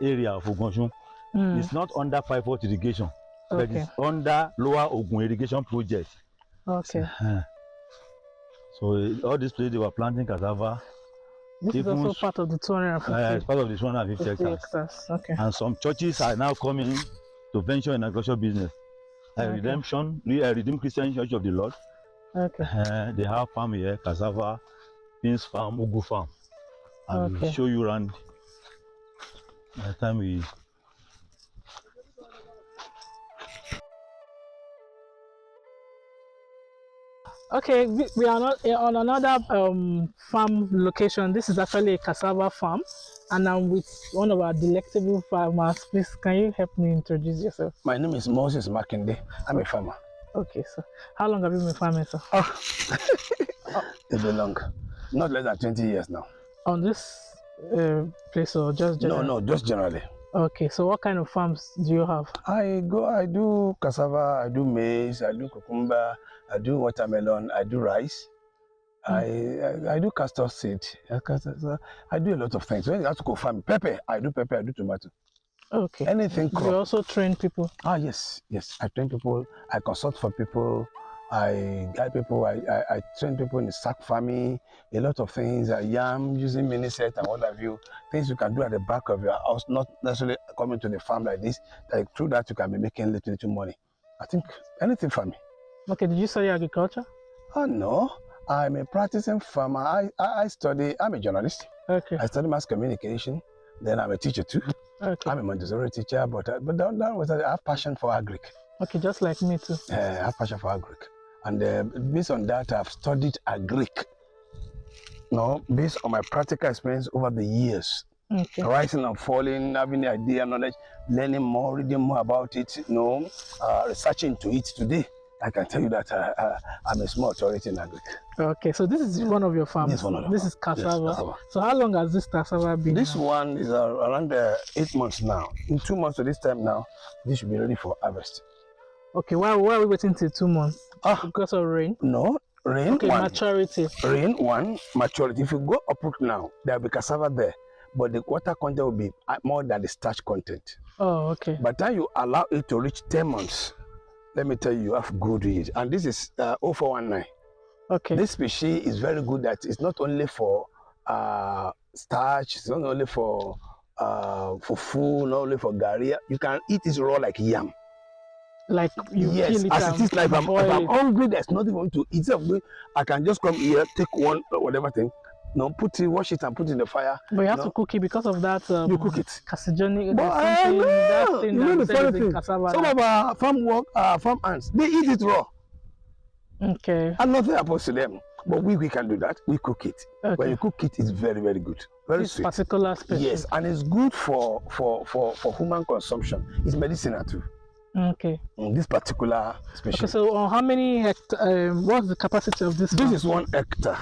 area of Ogunshun. It's not under pivot irrigation, but Okay. it's under Lower Ogun irrigation project. Okay. So all these places they were planting cassava. This is also part of the 250. It's part of the 250 hectares. Okay. And some churches are now coming to venture in agricultural business. Like Redeemed Christian Church of the Lord. Okay. They have farm here, cassava, beans farm, ugu farm. And we'll show you around by the time we. Okay, we are not on another farm location. This is actually a cassava farm, and I'm with one of our delectable farmers. Please, can you help me introduce yourself? My name is Moses Makinde. I'm a farmer. Okay, so how long have you been farming, sir? It's been long, not less than 20 years now. On this place, or just generally? No, just generally. Okay, so what kind of farms do you have? I do cassava, I do maize, I do cucumber, I do watermelon, I do rice, I do castor seed, I do a lot of things. When you have to go farm pepper, I do tomato. Okay. Anything crop. You also train people? Yes, I train people, I consult for people, I guide people, I train people in sack farming, a lot of things, yam, using mini set and what have you, things you can do at the back of your house, not necessarily coming to the farm like this, like through that you can be making little money. I think anything farming. Okay, did you study agriculture? No, I'm a practicing farmer. I'm a journalist. Okay. I study mass communication, then I'm a teacher too. Okay. I'm a Montessori teacher, but that was, I have passion for agric. Okay, just like me too. I have passion for agric. And based on that, I've studied agric. Based on my practical experience over the years. Okay. Rising and falling, having the idea, knowledge, learning more, reading more about it, researching into it today. I can tell you that I'm a small authority in agric. Okay, so this is one of your farms. This is cassava. Yes, cassava. So how long has this cassava been? This one is around 8 months now. In 2 months to this time now, this should be ready for harvest. Okay, why are we waiting till 2 months? Because of rain? No, rain. Okay, maturity. Rain, maturity. If you go uproot now, there will be cassava there, but the water content will be more than the starch content. Oh, okay. By the time you allow it to reach 10 months, let me tell you have good yield. And this is 0419. Okay. This species is very good that it's not only for starch, it's not only for food, not only for gari. You can eat it raw like yam. Like you yes, kill it, as it is. Like if I'm hungry, there's nothing for me to eat. I can just come here, take one whatever thing, put it, wash it, and put it in the fire. But you have to cook it because of that. You cook it. Carcinogenic. That thing the funny thing. Some of our farm ants, they eat it raw. Okay. And nothing happens to them. But we can do that. We cook it. Okay. When you cook it, it's very, very good. Very sweet. Particular species. Yes, and it's good for human consumption. It's medicinal too. Okay. This particular species. Okay, so how many hectares? What's the capacity of this? This is 1 hectare.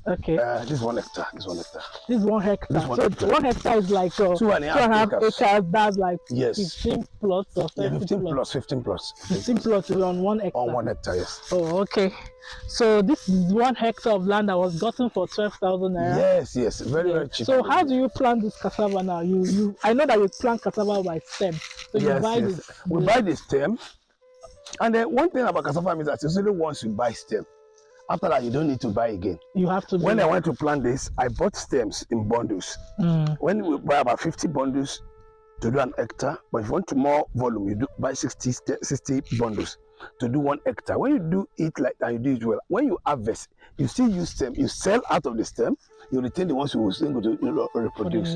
Okay. This is 1 hectare. This is 1 hectare. This is 1 hectare. This 1 hectare. 1 hectare is like 2.5 acres. That's like 15 plots or 15 plus. 15 plus. 15 plots on 1 hectare. On 1 hectare, yes. Oh, okay. So this is 1 hectare of land that was gotten for 12,000 naira. Yes, very cheap. So how do you plant this cassava now? I know that you plant cassava by stem. So you buy this. We buy the stem. And then one thing about cassava is that it's only once you buy stem. After that, you don't need to buy again. You have to. When I went to plant this, I bought stems in bundles. When we buy about 50 bundles to do 1 hectare, but if you want more volume, you do buy 60 bundles to do 1 hectare. When you do it like that, you do it well. When you harvest, you still use stem. You sell out of the stem. You retain the ones you will still go to reproduce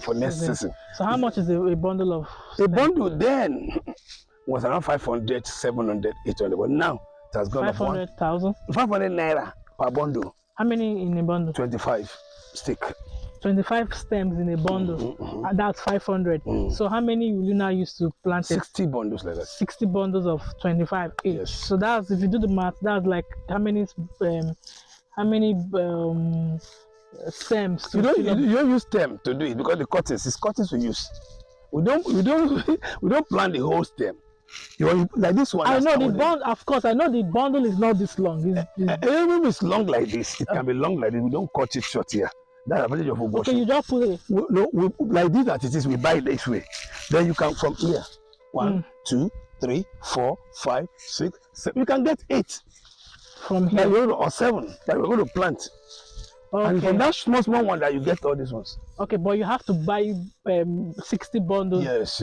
for next season. So how much is a bundle of? A bundle then was around 500, 700, 800, but now it has gone 500,000. 500 naira per bundle. How many in a bundle? 25 stick. 25 stems in a bundle. That's 500. So how many will you now use to plant 60 bundles like that. 60 bundles of 25 each. Yes. So that's, if you do the math, that's like how many stems? You don't use stem to do it because the cuttings we use. We don't plant the whole stem. Like this one. I know the bundle. Of course, I know the bundle is not this long. Even if it's long like this, it can be long like this. We don't cut it short here. That's the advantage of Ogbosho. Okay, you just put it. Like this that it is, we buy it this way. Then you can from here. 1, 2, 3, 4, 5, 6, 7. You can get 8 from here. Or 7 that we're going to plant. Okay. And from that small one that you get all these ones. Okay, but you have to buy 60 bundles. Yes.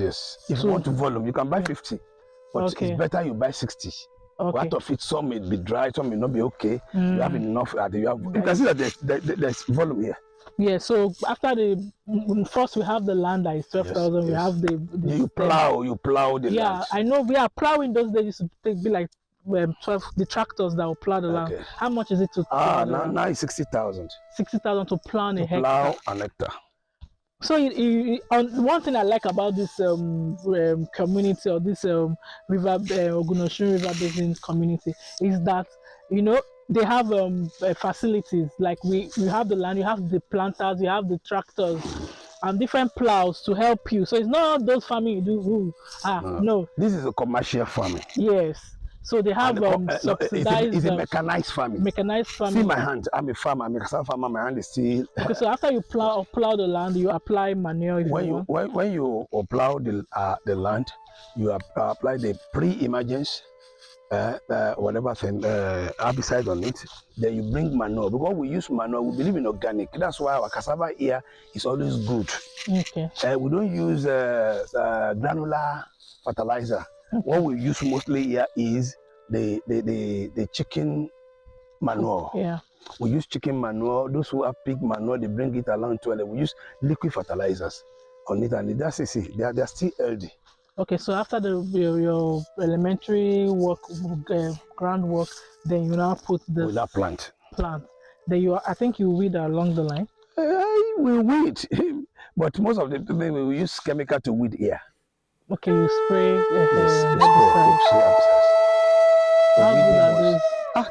If you want to volume, you can buy 50. But it's better you buy 60. Okay. Out of it, some may be dry, some may not be okay. You have enough. You can see that there's volume here. Yeah, so after first we have the land that is 12,000. We have the you plow the land. Yeah, I know we are plowing those days. It be like 12 the tractors that will plow the land. How much is it to plow now it's 60,000. 60,000 to plow a hectare. Plow an hectare. So one thing I like about this community, or this Ogunosun River Basin community, is that they have facilities. Like we have the land, you have the planters, you have the tractors, and different plows to help you. So it's not those farming you do. No. This is a commercial farming. Yes. So they have subsidized. It's a mechanized farming. Mechanized farming. See my hand. I'm a farmer. I'm a cassava farmer. My hand is still. Okay, so after you plow the land, you apply manure. When you plow the land, you apply the pre-emergence, whatever thing, herbicide on it. Then you bring manure. Because we use manure, we believe in organic. That's why our cassava here is always good. Okay. We don't use granular fertilizer. What we use mostly here is the chicken manure. Yeah. We use chicken manure. Those who have pig manure, they bring it along to it. We use liquid fertilizers on it, and that's it. They are still healthy. Okay, so after your elementary work, groundwork, then you now put the plant. Then I think you weed along the line. We weed, but most of the time we use chemical to weed here. Okay, you spray. Yes, herbicide. How good are those?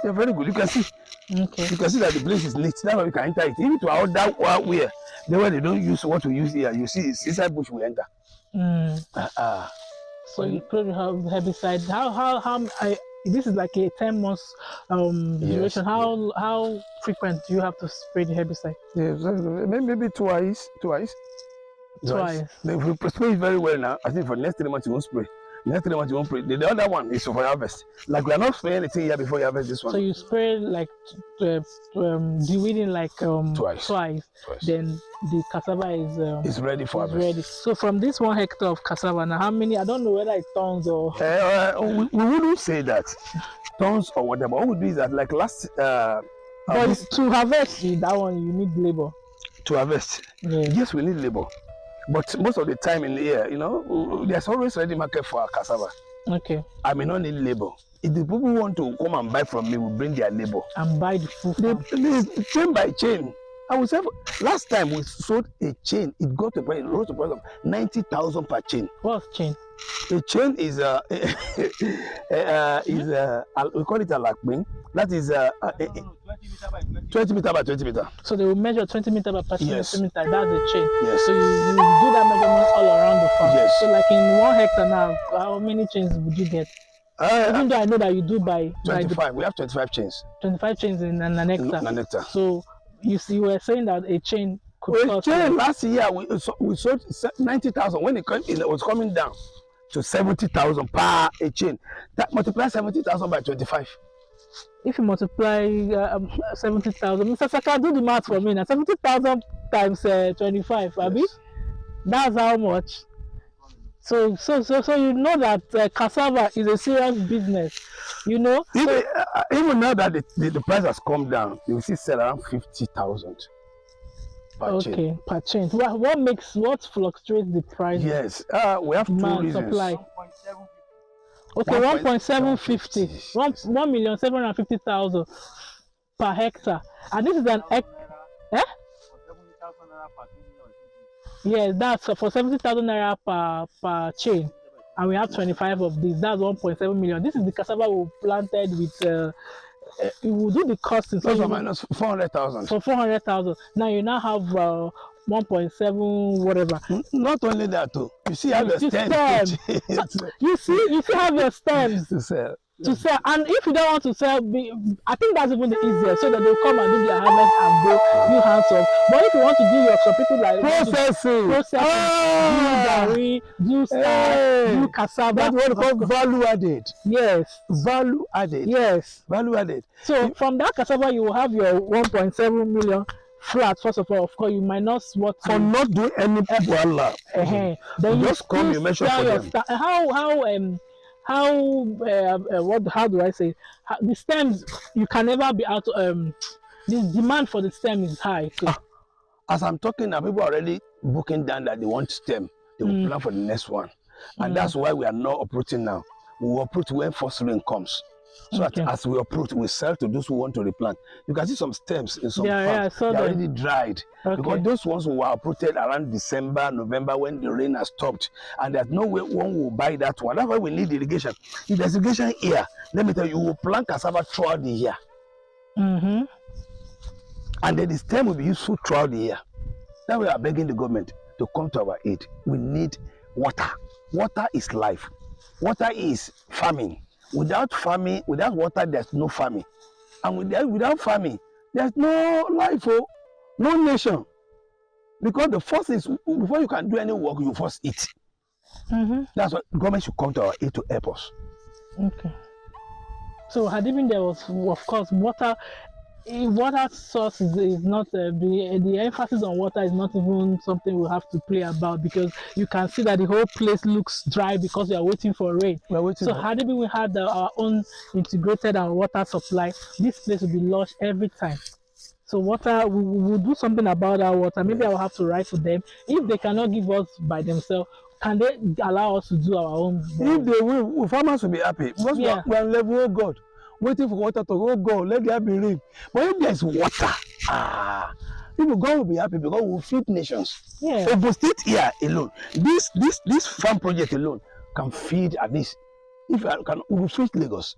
They're very good. You can see. Okay. You can see that the place is neat. That's why we can enter it. Even to our that where they don't use what we use here. You see, it's inside bush we enter. So you put herbicide. How this is like a 10 months duration. How frequent do you have to spray the herbicide? Yes, maybe twice. If we spray it very well now, I think for the next 3 months you won't spray. Next 3 months you won't spray. The other one is for harvest. Like we are not spraying anything here before you harvest this one. So you spray like de-weeding like twice. Then the cassava is ready for harvest. So from this 1 hectare of cassava, now how many? I don't know whether it's tons or. We wouldn't say that tons or whatever. What we do is that like last. But to harvest that one, you need labor. To harvest, yes, we need labor. But most of the time in the year, there's always ready market for our cassava. Okay. I may not need labor. If the people want to come and buy from me, we bring their labor. And buy the food. Chain by chain. I would say last time we sold a chain, it got to price of 90,000 per chain. What's chain? A chain is we call it a lakping. That is 20 meter by 20 meter. So they will measure 20 meter by 20 meter. That's a chain. Yes. So you do that measurement all around the farm. Yes. So like in 1 hectare now, how many chains would you get? Even though I know that you do by 25. We have 25 chains. 25 chains in an hectare. An hectare. So you were saying that a chain could cost. Last year we sold 90,000 when it was coming down to 70,000 per a chain. That multiply 70,000 by 25. If you multiply 70,000, Mr. Saka, do the math for me now. 70,000 times 25, yes. Abi? That's how much. So you know that cassava is a serious business. Even now that the price has come down, you will see sell around 50,000 per chain. Okay, per chain. What fluctuates the price? Yes, we have two reasons. Supply. Okay, 1.750, 1,750,000 per hectare, and this is an Yes, that's for 70,000 naira per chain, and we have 25 of these. That's 1.7 million. This is the cassava we planted with. We will do the costing. Plus or minus 400,000. For 400,000. Now you now have 1.7 whatever. Not only that, too. You see how the stems. You see how your stems. To sell. to sell. And if you don't want to sell, I think that's even the easiest, so that they'll come and do their harvest and go do hands off. But if you want to do your, some people like processing, do gari, do starch, do cassava. That's what we call value added. Yes. Value added. Yes. Value added. So from that cassava, you will have your 1.7 million flat. First of all, of course, you might not what for not doing any voila. Then you just come, you measure for them. How do I say? The stems, you can never be out. The demand for the stem is high. So. As I'm talking now, people are already booking down that they want stem. They will plan for the next one, and that's why we are not uprooting now. We will uproot when first rain comes. So that as we uproot, we sell to those who want to replant. You can see some stems in some farms. They're already dried. Because those ones were uprooted around December, November, when the rain has stopped. And there's no way one will buy that one. That's why we need irrigation. If there's irrigation here, let me tell you, you will plant cassava throughout the year. And then the stem will be useful throughout the year. Now we are begging the government to come to our aid. We need water. Water is life. Water is farming. Without farming, without water, there's no farming. And without farming, there's no life, no nation. Because the first is, before you can do any work, you first eat. That's why government should come to our aid to help us. Okay. So had even there was, of course, water source is not the emphasis on water is not even something we have to play about, because you can see that the whole place looks dry because we are waiting for rain. So had even we had our own integrated water supply, this place will be lush every time. So water, we will do something about our water. Maybe I will have to write to them. If they cannot give us by themselves, can they allow us to do our own? If they will, farmers will be happy. Because we are on level, oh God, waiting for water to go, oh God, let there be rain. But if there's water, people, God will be happy because we will feed nations. Ogun State here alone, this farm project alone can feed at least, if I can, we will feed Lagos.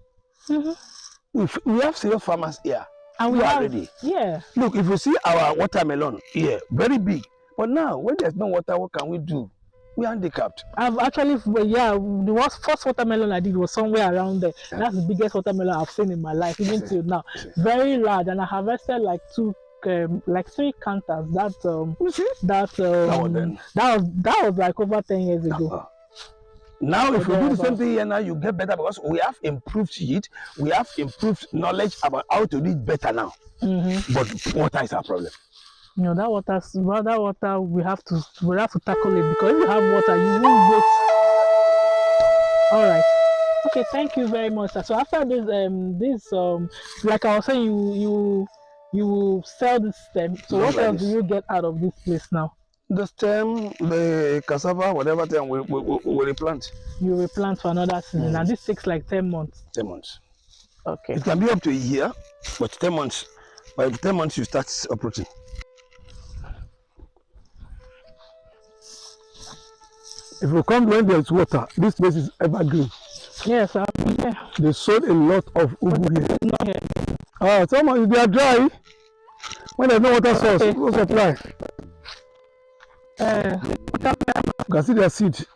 We have serious farmers here. And we are ready. Look, if you see our watermelon here, very big. But now, when there's no water, what can we do? We're handicapped. I've actually, the first watermelon I did was somewhere around there. That's the biggest watermelon I've seen in my life, even till now. Very large, and I harvested like 3 canters. That was like over 10 years ago. Now, if we do the same thing here now, you get better because we have improved heat, we have improved knowledge about how to do it better now. But water is our problem. You know, that water we have to tackle it, because if you have water, you won't wait. All right. Okay, thank you very much, sir. So after this, like I was saying, you sell the stem. So what else do you get out of this place now? The stem, the cassava, whatever thing we replant. You replant for another season, and this takes like 10 months. 10 months. Okay. It can be up to a year, but 10 months. By 10 months, you start uprooting. If you come when there's water, this place is evergreen. Yes, I'm here. They sold a lot of ugu here. Not here. Some of they are dry. When there's no water source, no supply. You can see their seed.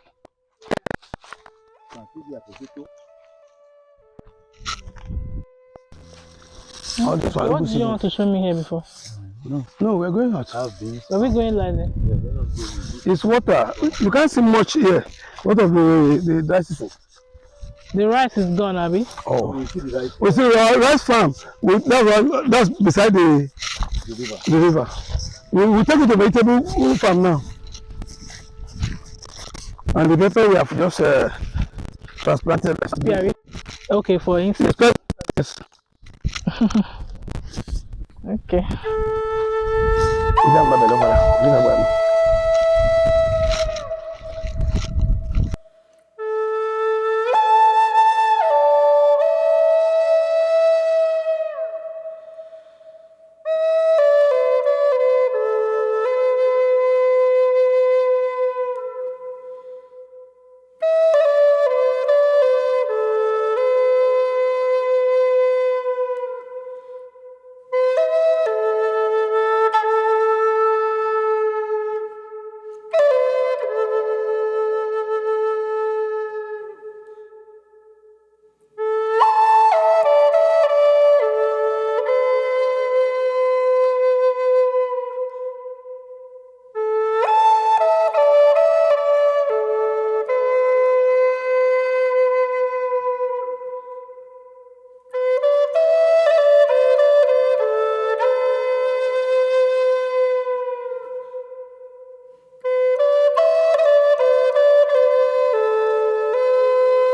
What do you want to show me here before? No, we're going out. Are we going like that? It's water. You can't see much here. What of the dry season? The rice is gone, Abby. Oh, we see the rice farm. That's beside the river. We take it to vegetable farm now. And the pepper we have just transplanted. Okay, for instance. Yes. Okay.